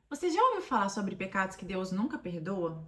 Você já ouviu falar sobre pecados que Deus nunca perdoa?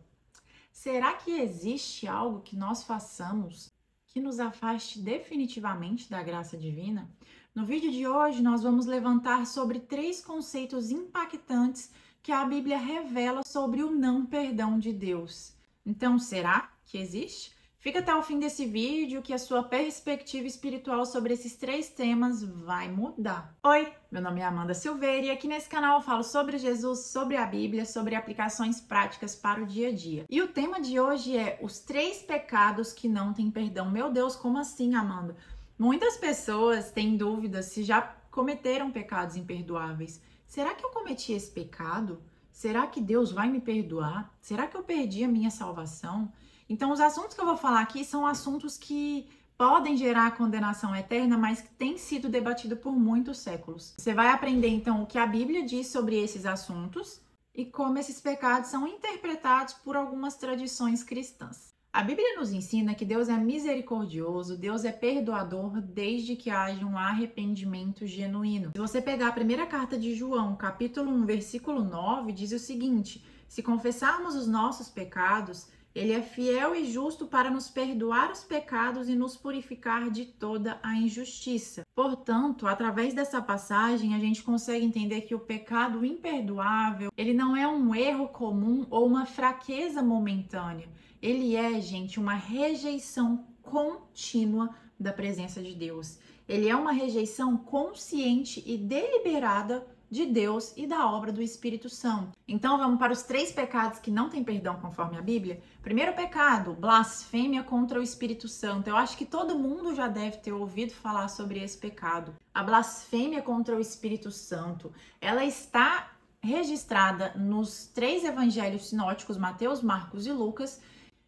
Será que existe algo que nós façamos que nos afaste definitivamente da graça divina? No vídeo de hoje, nós vamos levantar sobre três conceitos impactantes que a Bíblia revela sobre o não perdão de Deus. Então, será que existe? Fica até o fim desse vídeo que a sua perspectiva espiritual sobre esses três temas vai mudar. Oi, meu nome é Amanda Silveira e aqui nesse canal eu falo sobre Jesus, sobre a Bíblia, sobre aplicações práticas para o dia a dia. E o tema de hoje é os três pecados que não têm perdão. Meu Deus, como assim, Amanda? Muitas pessoas têm dúvidas se já cometeram pecados imperdoáveis. Será que eu cometi esse pecado? Será que Deus vai me perdoar? Será que eu perdi a minha salvação? Então, os assuntos que eu vou falar aqui são assuntos que podem gerar condenação eterna, mas que têm sido debatidos por muitos séculos. Você vai aprender, então, o que a Bíblia diz sobre esses assuntos e como esses pecados são interpretados por algumas tradições cristãs. A Bíblia nos ensina que Deus é misericordioso, Deus é perdoador desde que haja um arrependimento genuíno. Se você pegar a primeira carta de João, capítulo 1, versículo 9, diz o seguinte: se confessarmos os nossos pecados, Ele é fiel e justo para nos perdoar os pecados e nos purificar de toda a injustiça. Portanto, através dessa passagem, a gente consegue entender que o pecado imperdoável, ele não é um erro comum ou uma fraqueza momentânea. Ele é, gente, uma rejeição contínua da presença de Deus. Ele é uma rejeição consciente e deliberada de Deus e da obra do Espírito Santo. Então vamos para os três pecados que não têm perdão conforme a Bíblia. Primeiro pecado, blasfêmia contra o Espírito Santo. Eu acho que todo mundo já deve ter ouvido falar sobre esse pecado. A blasfêmia contra o Espírito Santo, ela está registrada nos três evangelhos sinóticos, Mateus, Marcos e Lucas,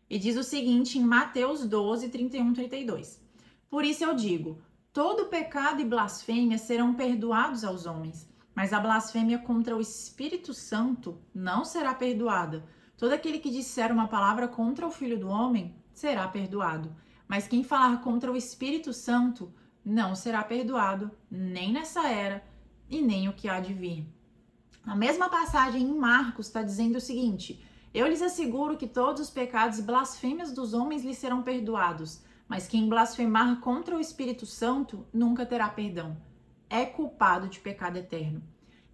e diz o seguinte em Mateus 12, 31, 32. Por isso eu digo, todo pecado e blasfêmia serão perdoados aos homens, mas a blasfêmia contra o Espírito Santo não será perdoada. Todo aquele que disser uma palavra contra o Filho do Homem será perdoado, mas quem falar contra o Espírito Santo não será perdoado, nem nessa era e nem o que há de vir. A mesma passagem em Marcos está dizendo o seguinte: eu lhes asseguro que todos os pecados e blasfêmias dos homens lhes serão perdoados, mas quem blasfemar contra o Espírito Santo nunca terá perdão. É culpado de pecado eterno.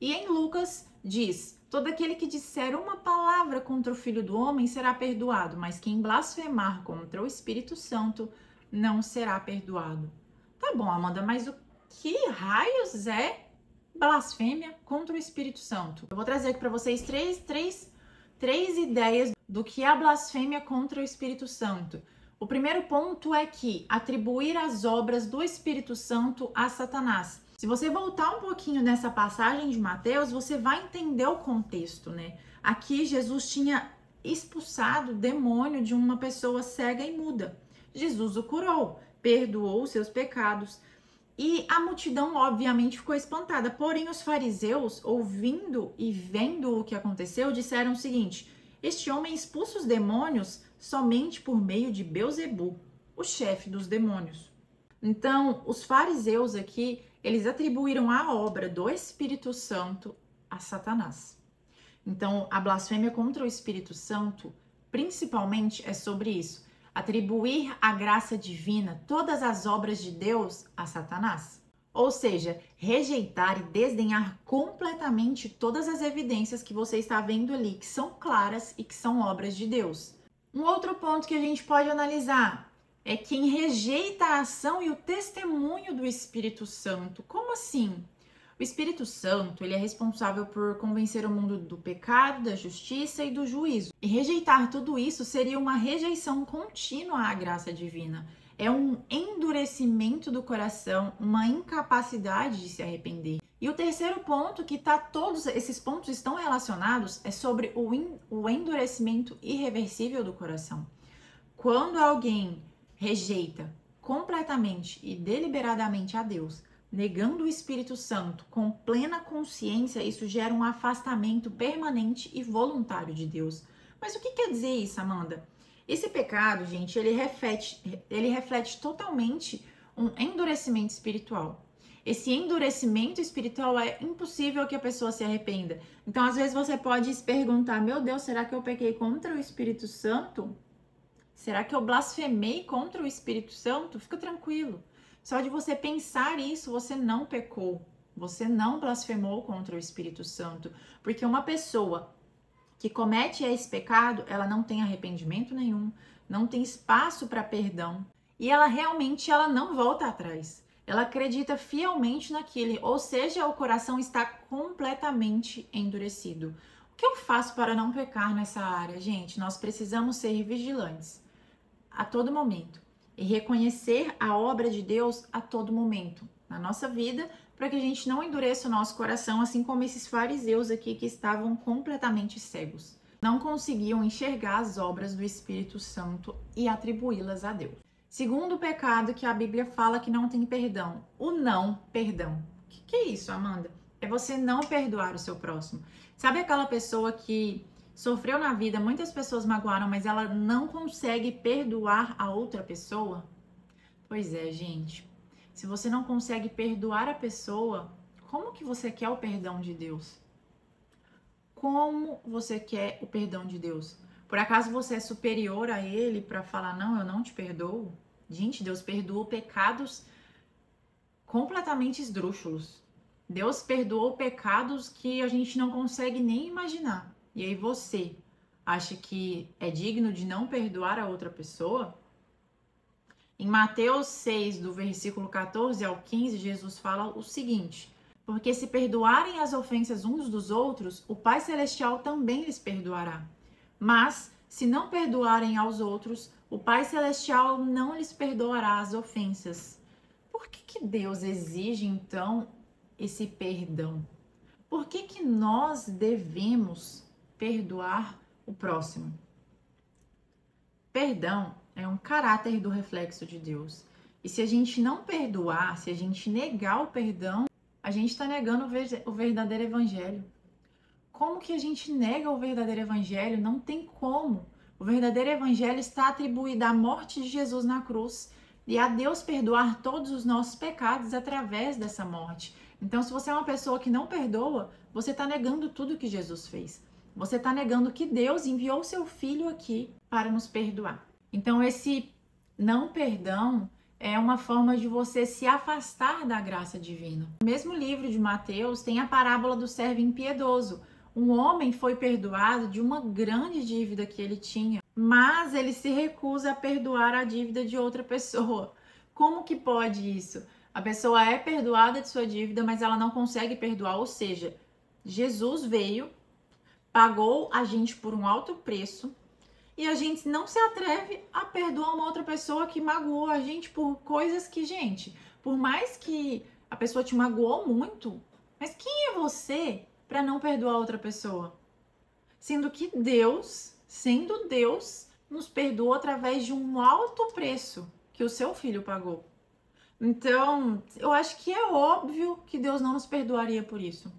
E em Lucas diz: todo aquele que disser uma palavra contra o Filho do Homem será perdoado, mas quem blasfemar contra o Espírito Santo não será perdoado. Tá bom, Amanda, mas o que raios é blasfêmia contra o Espírito Santo? Eu vou trazer aqui para vocês três ideias do que é a blasfêmia contra o Espírito Santo. O primeiro ponto é que atribuir as obras do Espírito Santo a Satanás. Se você voltar um pouquinho nessa passagem de Mateus, você vai entender o contexto, né? Aqui Jesus tinha expulsado o demônio de uma pessoa cega e muda. Jesus o curou, perdoou os seus pecados. E a multidão, obviamente, ficou espantada. Porém, os fariseus, ouvindo e vendo o que aconteceu, disseram o seguinte: este homem expulsa os demônios somente por meio de Beelzebu, o chefe dos demônios. Então, os fariseus aqui, eles atribuíram a obra do Espírito Santo a Satanás. Então, a blasfêmia contra o Espírito Santo, principalmente, é sobre isso. Atribuir a graça divina, todas as obras de Deus, a Satanás. Ou seja, rejeitar e desdenhar completamente todas as evidências que você está vendo ali, que são claras e que são obras de Deus. Um outro ponto que a gente pode analisar é quem rejeita a ação e o testemunho do Espírito Santo. Como assim? O Espírito Santo, ele é responsável por convencer o mundo do pecado, da justiça e do juízo. E rejeitar tudo isso seria uma rejeição contínua à graça divina. É um endurecimento do coração, uma incapacidade de se arrepender. E o terceiro ponto, que todos esses pontos estão relacionados, é sobre o endurecimento irreversível do coração. Quando alguém rejeita completamente e deliberadamente a Deus, negando o Espírito Santo com plena consciência, isso gera um afastamento permanente e voluntário de Deus. Mas o que quer dizer isso, Amanda? Esse pecado, gente, ele reflete totalmente um endurecimento espiritual. esse endurecimento espiritual, é impossível que a pessoa se arrependa. Então, às vezes você pode se perguntar: meu Deus, será que eu pequei contra o Espírito Santo? Será que eu blasfemei contra o Espírito Santo? Fica tranquilo. Só de você pensar isso, você não pecou. Você não blasfemou contra o Espírito Santo. Porque uma pessoa que comete esse pecado, ela não tem arrependimento nenhum, não tem espaço para perdão. E ela realmente não volta atrás. Ela acredita fielmente naquilo, ou seja, o coração está completamente endurecido. O que eu faço para não pecar nessa área? Gente, nós precisamos ser vigilantes a todo momento e reconhecer a obra de Deus a todo momento na nossa vida, para que a gente não endureça o nosso coração, assim como esses fariseus aqui que estavam completamente cegos. Não conseguiam enxergar as obras do Espírito Santo e atribuí-las a Deus. Segundo pecado que a Bíblia fala que não tem perdão, o não perdão. O que é isso, Amanda? É você não perdoar o seu próximo. Sabe aquela pessoa que sofreu na vida, muitas pessoas magoaram, mas ela não consegue perdoar a outra pessoa? Pois é, gente. Se você não consegue perdoar a pessoa, como que você quer o perdão de Deus? Como você quer o perdão de Deus? Por acaso você é superior a ele para falar: não, eu não te perdoo? Gente, Deus perdoou pecados completamente esdrúxulos. Deus perdoou pecados que a gente não consegue nem imaginar. E aí você acha que é digno de não perdoar a outra pessoa? Em Mateus 6, do versículo 14 ao 15, Jesus fala o seguinte: porque se perdoarem as ofensas uns dos outros, o Pai Celestial também lhes perdoará. Mas, se não perdoarem aos outros, o Pai Celestial não lhes perdoará as ofensas. Por que Deus exige, então, esse perdão? Por que nós devemos perdoar o próximo? Perdão é um caráter do reflexo de Deus. E se a gente não perdoar, se a gente negar o perdão, a gente está negando o verdadeiro evangelho. Como que a gente nega o verdadeiro evangelho? Não tem como. O verdadeiro evangelho está atribuído à morte de Jesus na cruz e a Deus perdoar todos os nossos pecados através dessa morte. Então, se você é uma pessoa que não perdoa, você está negando tudo que Jesus fez. Você está negando que Deus enviou seu Filho aqui para nos perdoar. Então, esse não perdão é uma forma de você se afastar da graça divina. No mesmo livro de Mateus tem a parábola do servo impiedoso. Um homem foi perdoado de uma grande dívida que ele tinha, mas ele se recusa a perdoar a dívida de outra pessoa. Como que pode isso? A pessoa é perdoada de sua dívida, mas ela não consegue perdoar, ou seja, Jesus veio, pagou a gente por um alto preço, e a gente não se atreve a perdoar uma outra pessoa que magoou a gente por coisas que, gente, por mais que a pessoa te magoou muito, mas quem é você para não perdoar outra pessoa? Sendo que Deus, sendo Deus, nos perdoou através de um alto preço que o seu filho pagou. Então, eu acho que é óbvio que Deus não nos perdoaria por isso.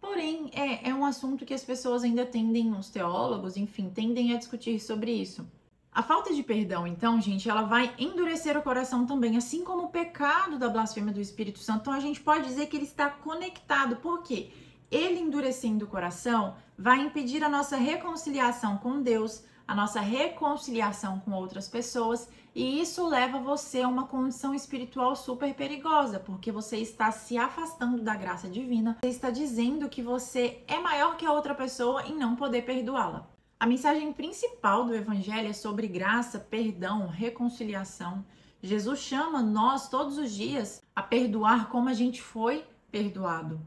Porém, é um assunto que as pessoas ainda tendem, os teólogos, enfim, tendem a discutir sobre isso. A falta de perdão, então, gente, ela vai endurecer o coração também, assim como o pecado da blasfêmia do Espírito Santo. Então, a gente pode dizer que ele está conectado. Por quê? Ele endurecendo o coração vai impedir a nossa reconciliação com Deus, a nossa reconciliação com outras pessoas, e isso leva você a uma condição espiritual super perigosa, porque você está se afastando da graça divina, você está dizendo que você é maior que a outra pessoa em não poder perdoá-la. A mensagem principal do Evangelho é sobre graça, perdão, reconciliação. Jesus chama nós todos os dias a perdoar como a gente foi perdoado,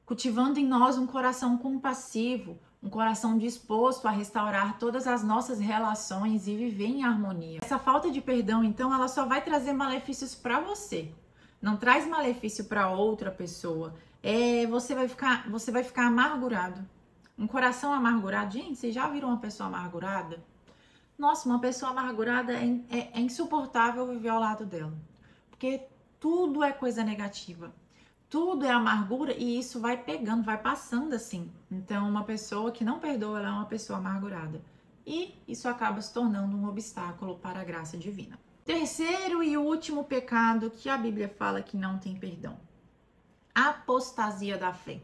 cultivando em nós um coração compassivo, um coração disposto a restaurar todas as nossas relações e viver em harmonia. Essa falta de perdão, então, ela só vai trazer malefícios para você. Não traz malefício para outra pessoa. Você vai ficar amargurado. Um coração amargurado. Gente, vocês já viram uma pessoa amargurada? Nossa, uma pessoa amargurada é insuportável viver ao lado dela. Porque tudo é coisa negativa. Tudo é amargura e isso vai pegando, vai passando assim. Então, uma pessoa que não perdoa, ela é uma pessoa amargurada. E isso acaba se tornando um obstáculo para a graça divina. Terceiro e último pecado que a Bíblia fala que não tem perdão. apostasia da fé.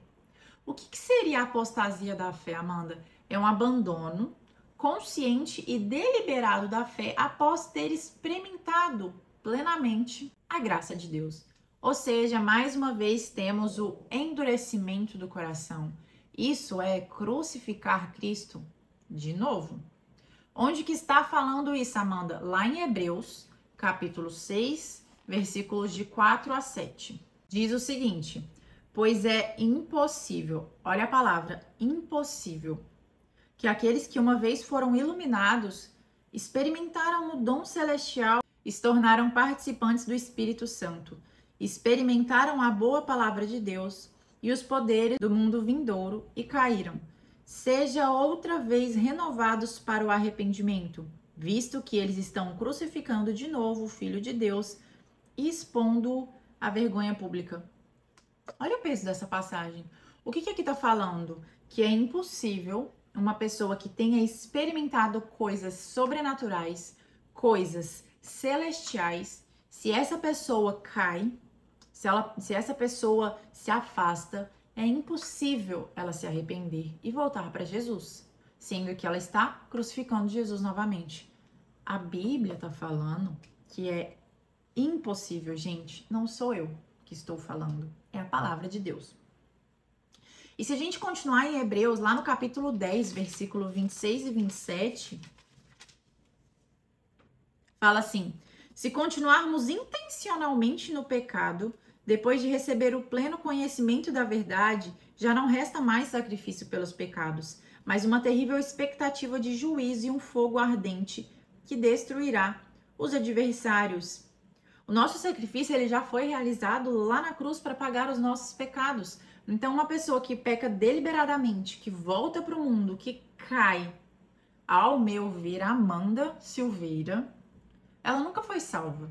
O que seria a apostasia da fé, Amanda? É um abandono consciente e deliberado da fé após ter experimentado plenamente a graça de Deus. Ou seja, mais uma vez temos o endurecimento do coração. Isso é crucificar Cristo de novo. Onde que está falando isso, Amanda? Lá em Hebreus, capítulo 6, versículos de 4 a 7. Diz o seguinte: pois é impossível, olha a palavra, impossível, que aqueles que uma vez foram iluminados, experimentaram o dom celestial e se tornaram participantes do Espírito Santo, experimentaram a boa palavra de Deus e os poderes do mundo vindouro e caíram. Seja outra vez renovados para o arrependimento, visto que eles estão crucificando de novo o Filho de Deus e expondo-o à vergonha pública. Olha o peso dessa passagem. O que aqui está falando? Que é impossível uma pessoa que tenha experimentado coisas sobrenaturais, coisas celestiais, se essa pessoa cai, se essa pessoa se afasta, é impossível ela se arrepender e voltar para Jesus, sendo que ela está crucificando Jesus novamente. A Bíblia está falando que é impossível, gente. Não sou eu que estou falando, é a palavra de Deus. E se a gente continuar em Hebreus, lá no capítulo 10, versículo 26 e 27, fala assim: se continuarmos intencionalmente no pecado, depois de receber o pleno conhecimento da verdade, já não resta mais sacrifício pelos pecados, mas uma terrível expectativa de juízo e um fogo ardente que destruirá os adversários. O nosso sacrifício ele já foi realizado lá na cruz para pagar os nossos pecados. Então, uma pessoa que peca deliberadamente, que volta para o mundo, que cai, ao meu ver, Amanda Silveira, ela nunca foi salva.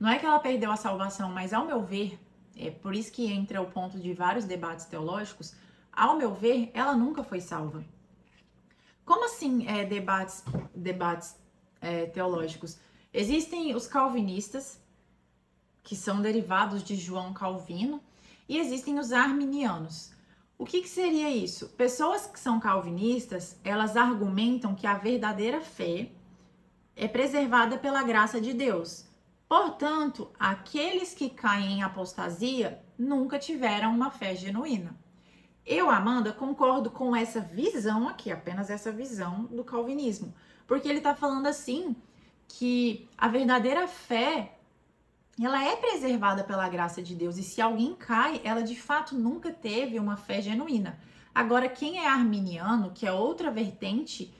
Não é que ela perdeu a salvação, mas ao meu ver, é por isso que entra o ponto de vários debates teológicos, ao meu ver, ela nunca foi salva. Como assim debates teológicos? Existem os calvinistas, que são derivados de João Calvino, e existem os arminianos. O que seria isso? Pessoas que são calvinistas, elas argumentam que a verdadeira fé é preservada pela graça de Deus. Portanto, aqueles que caem em apostasia nunca tiveram uma fé genuína. Eu, Amanda, concordo com essa visão aqui, apenas essa visão do calvinismo. Porque ele está falando assim, que a verdadeira fé ela é preservada pela graça de Deus, e se alguém cai, ela de fato nunca teve uma fé genuína. Agora, quem é arminiano, que é outra vertente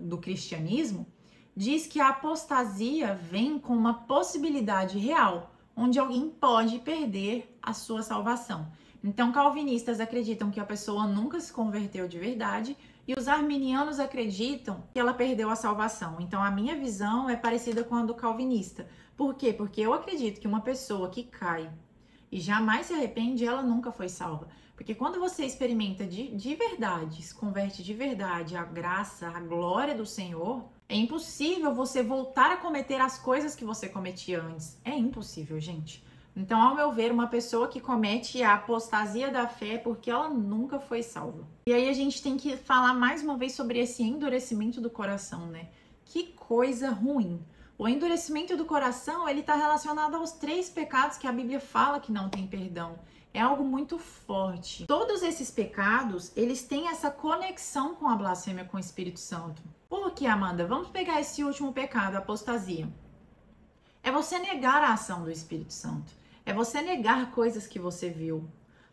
do cristianismo, diz que a apostasia vem com uma possibilidade real, onde alguém pode perder a sua salvação. Então, calvinistas acreditam que a pessoa nunca se converteu de verdade, e os arminianos acreditam que ela perdeu a salvação. Então, a minha visão é parecida com a do calvinista. Por quê? Porque eu acredito que uma pessoa que cai e jamais se arrepende, ela nunca foi salva. Porque quando você experimenta de verdade, se converte de verdade a graça, a glória do Senhor, é impossível você voltar a cometer as coisas que você cometia antes. É impossível, gente. Então, ao meu ver, uma pessoa que comete a apostasia da fé é porque ela nunca foi salva. E aí a gente tem que falar mais uma vez sobre esse endurecimento do coração, né? Que coisa ruim. O endurecimento do coração, ele está relacionado aos 3 pecados que a Bíblia fala que não tem perdão. É algo muito forte. Todos esses pecados, eles têm essa conexão com a blasfêmia com o Espírito Santo. Por que, Amanda? Vamos pegar esse último pecado, a apostasia. É você negar a ação do Espírito Santo. É você negar coisas que você viu.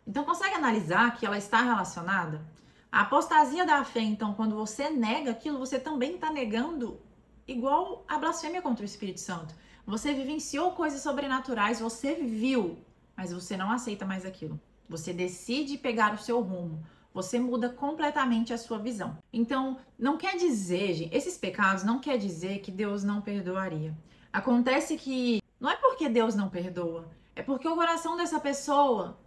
Então, consegue analisar que ela está relacionada? A apostasia da fé, então, quando você nega aquilo, você também está negando igual a blasfêmia contra o Espírito Santo. Você vivenciou coisas sobrenaturais, você viu, mas você não aceita mais aquilo. Você decide pegar o seu rumo. Você muda completamente a sua visão. Então, não quer dizer, gente, esses pecados não quer dizer que Deus não perdoaria. Acontece que não é porque Deus não perdoa, é porque o coração dessa pessoa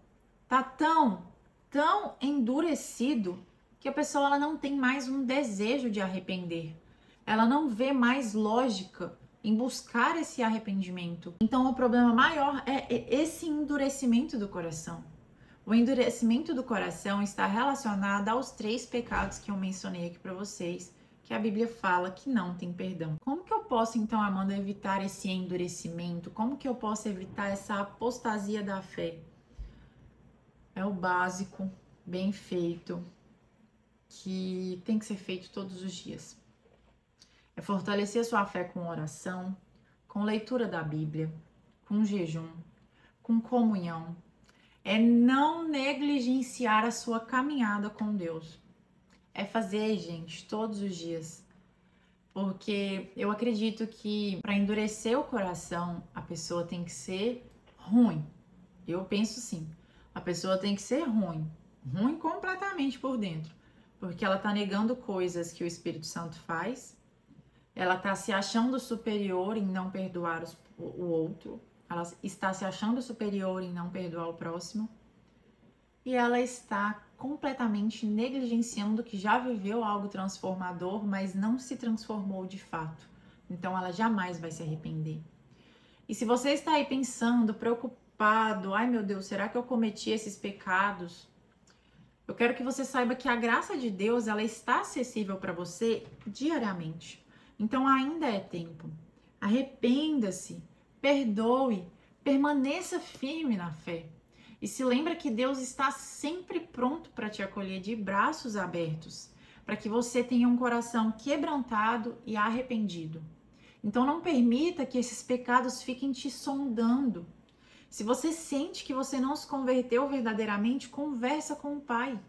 tá tão endurecido que a pessoa ela não tem mais um desejo de arrepender. Ela não vê mais lógica em buscar esse arrependimento. Então, o problema maior é esse endurecimento do coração. O endurecimento do coração está relacionado aos 3 pecados que eu mencionei aqui para vocês, que a Bíblia fala que não tem perdão. Como que eu posso, então, Amanda, evitar esse endurecimento? Como que eu posso evitar essa apostasia da fé? É o básico, bem feito, que tem que ser feito todos os dias. É fortalecer a sua fé com oração, com leitura da Bíblia, com jejum, com comunhão. É não negligenciar a sua caminhada com Deus. É fazer, gente, todos os dias. Porque eu acredito que para endurecer o coração, a pessoa tem que ser ruim. Eu penso assim, a pessoa tem que ser ruim. Ruim completamente por dentro. Porque ela tá negando coisas que o Espírito Santo faz. Ela tá se achando superior em não perdoar o outro. Ela está se achando superior em não perdoar o próximo. E ela está completamente negligenciando que já viveu algo transformador, mas não se transformou de fato. Então ela jamais vai se arrepender. E se você está aí pensando, preocupado, ai meu Deus, será que eu cometi esses pecados? Eu quero que você saiba que a graça de Deus, ela está acessível para você diariamente. Então ainda é tempo. Arrependa-se, perdoe, permaneça firme na fé. E se lembra que Deus está sempre pronto para te acolher de braços abertos, para que você tenha um coração quebrantado e arrependido. Então não permita que esses pecados fiquem te sondando. Se você sente que você não se converteu verdadeiramente, conversa com o Pai.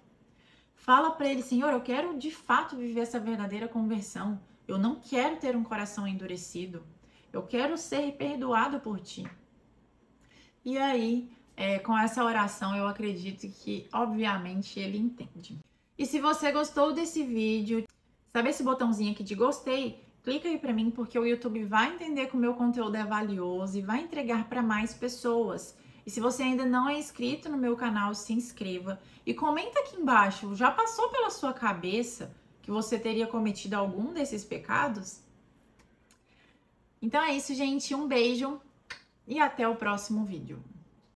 Fala para ele, Senhor, eu quero de fato viver essa verdadeira conversão. Eu não quero ter um coração endurecido. Eu quero ser perdoado por ti. E aí, com essa oração, eu acredito que, obviamente, ele entende. E se você gostou desse vídeo, sabe esse botãozinho aqui de gostei? Clica aí pra mim, porque o YouTube vai entender que o meu conteúdo é valioso e vai entregar para mais pessoas. E se você ainda não é inscrito no meu canal, se inscreva. E comenta aqui embaixo, já passou pela sua cabeça que você teria cometido algum desses pecados? Então é isso, gente. Um beijo e até o próximo vídeo.